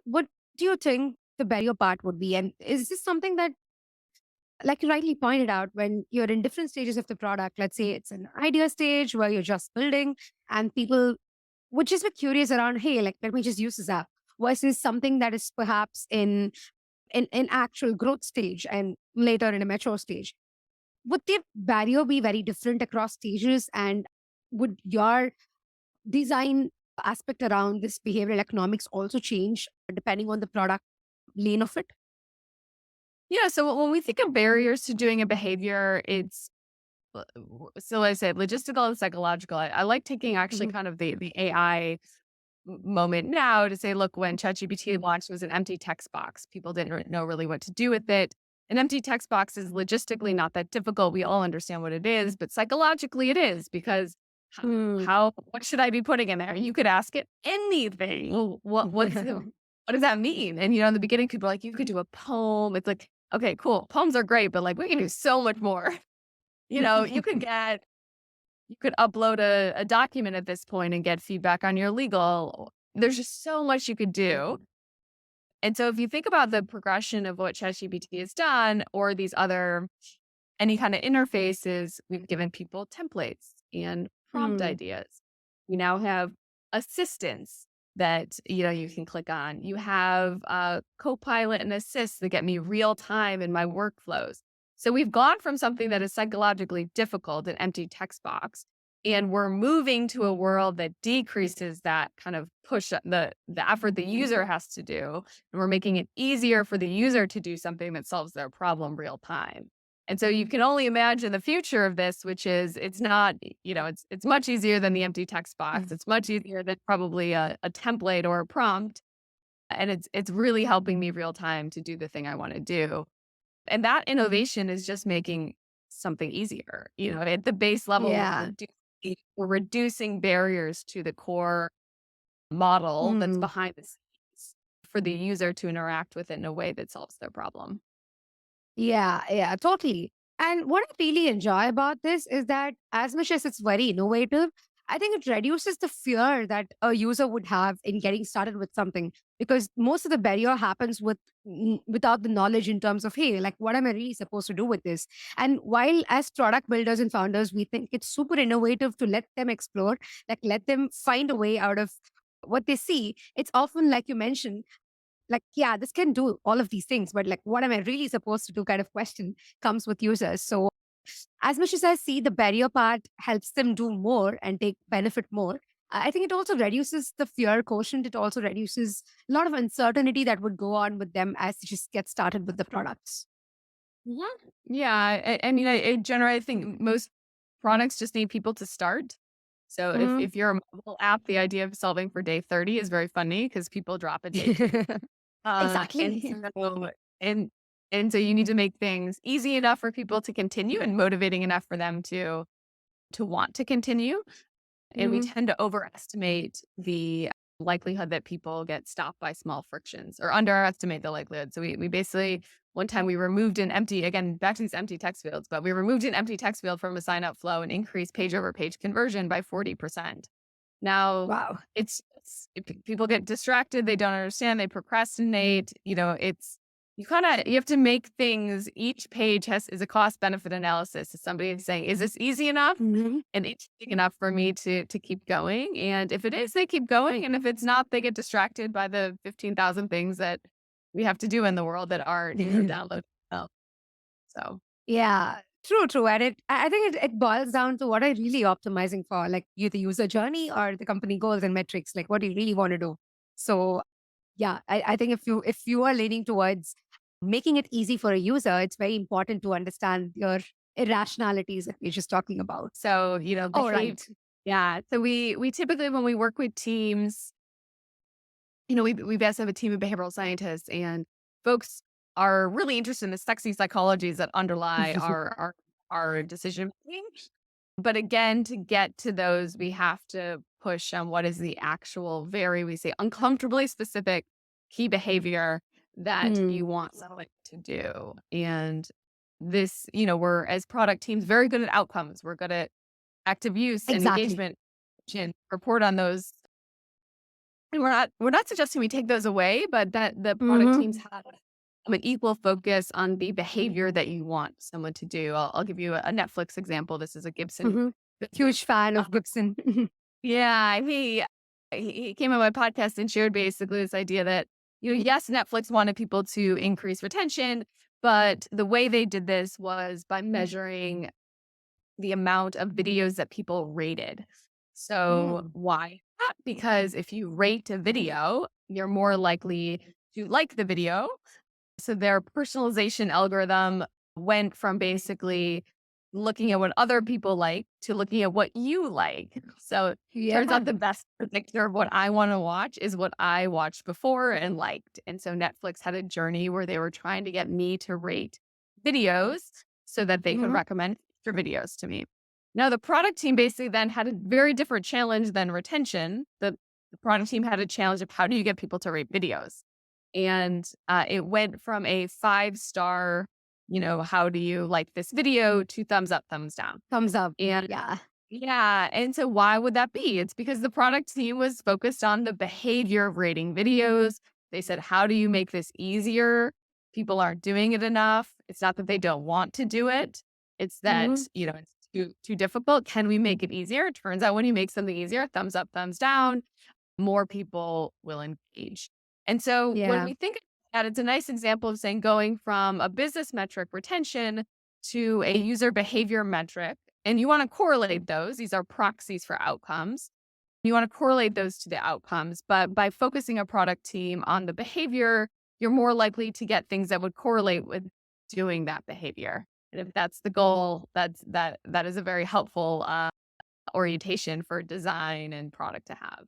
what do you think the barrier part would be? And is this something that, like you rightly pointed out, when you're in different stages of the product, let's say it's an idea stage where you're just building and people would just be curious around, hey, like let me just use this app, versus something that is perhaps in actual growth stage and later in a mature stage. Would the barrier be very different across stages? And would your design aspect around this behavioral economics also change depending on the product lane of it? Yeah. So when we think of barriers to doing a behavior, it's so I said logistical and psychological. I like taking actually Mhm. kind of the AI moment now to say, look, when ChatGPT launched, it was an empty text box. People didn't know really what to do with it. An empty text box is logistically not that difficult. We all understand what it is, but psychologically it is because Hmm. what should I be putting in there? You could ask it anything. Well, what does that mean? And in the beginning, people are like, you could do a poem. It's like, okay, cool. Poems are great, but like we can do so much more. You could upload a document at this point and get feedback on your legal. There's just so much you could do. And so if you think about the progression of what ChatGPT has done or these other any kind of interfaces, we've given people templates and prompt Hmm. ideas. We now have assistants that you can click on. You have Copilot and Assist that get me real time in my workflows. So we've gone from something that is psychologically difficult, an empty text box, and we're moving to a world that decreases that kind of push the effort the user has to do, and we're making it easier for the user to do something that solves their problem real time. And so you can only imagine the future of this, which is it's not, it's much easier than the empty text box. It's much easier than probably a template or a prompt. And it's really helping me real time to do the thing I want to do. And that innovation is just making something easier. At the base level, Yeah. we're reducing barriers to the core model that's Hmm. behind the scenes for the user to interact with it in a way that solves their problem. Yeah, yeah, totally. And what I really enjoy about this is that as much as it's very innovative, I think it reduces the fear that a user would have in getting started with something, because most of the barrier happens without the knowledge in terms of, hey, like what am I really supposed to do with this? And while as product builders and founders, we think it's super innovative to let them explore, like let them find a way out of what they see. It's often like you mentioned, like, yeah, this can do all of these things, but like, what am I really supposed to do kind of question comes with users. So, as much as I see the barrier part helps them do more and take benefit more, I think it also reduces the fear quotient. It also reduces a lot of uncertainty that would go on with them as they just get started with the products. Yeah. Yeah. I mean, I think most products just need people to start. So Mhm. if you're a mobile app, the idea of solving for day 30 is very funny because people drop at day 2. Uh, and Exactly. so and and so you need to make things easy enough for people to continue and motivating enough for them to want to continue. And we Mhm. tend to overestimate the likelihood that people get stopped by small frictions or underestimate the likelihood. So we basically, one time we removed an empty, again, back to these empty text fields, but we removed an empty text field from a sign up flow and increased page over page conversion by 40%. Now, Wow. people get distracted, they don't understand, they procrastinate. You have to make things. Each page is a cost benefit analysis. Is somebody saying, is this easy enough Mhm. and interesting enough for me to keep going? And if it is, they keep going. And if it's not, they get distracted by the 15,000 things that we have to do in the world that aren't, downloaded. So Yeah, true, true. And I think it boils down to what are you really optimizing for, like you the user journey or the company goals and metrics, like what do you really want to do? So yeah, I think if you are leaning towards making it easy for a user, it's very important to understand your irrationalities that we're just talking about. so, Oh, behave. right. Yeah. So we typically, when we work with teams, we've asked to have a team of behavioral scientists, and folks are really interested in the sexy psychologies that underlie our decision making. But again, to get to those, we have to push on what is the actual, very, we say, uncomfortably specific key behavior that Hmm. you want someone to do. And this, we're as product teams very good at outcomes. We're good at active use and Exactly. engagement and report on those And we're not suggesting we take those away, but that the product Mhm. teams have an equal focus on the behavior that you want someone to do. I'll give you a Netflix example. This is a Gibson Mhm. business. Huge fan Uh, of Gibson. yeah, he came on my podcast and shared basically this idea that, yes, Netflix wanted people to increase retention, but the way they did this was by measuring the amount of videos that people rated. So Mm. why? Because if you rate a video, you're more likely to like the video, so their personalization algorithm went from basically looking at what other people like to looking at what you like. So turns Yeah. out the best predictor of what I want to watch is what I watched before and liked. And so Netflix had a journey where they were trying to get me to rate videos so that they could Mhm. recommend future videos to me. Now the product team basically then had a very different challenge than retention. The product team had a challenge of how do you get people to rate videos? And, it went from a five-star, "How do you like this video?" to thumbs up, thumbs down. Thumbs up. And Yeah. yeah, and so why would that be? It's because the product team was focused on the behavior of rating videos. They said, "How do you make this easier? People aren't doing it enough." It's not that they don't want to do it. It's that, Mhm. it's too difficult. Can we make it easier? It turns out when you make something easier, thumbs up, thumbs down, more people will engage. And so when Yeah. we think of that, it's a nice example of saying going from a business metric, retention, to a user behavior metric. And you want to correlate those. These are proxies for outcomes. You want to correlate those to the outcomes. But by focusing a product team on the behavior, you're more likely to get things that would correlate with doing that behavior. And if that's the goal, that is a very helpful orientation for design and product to have.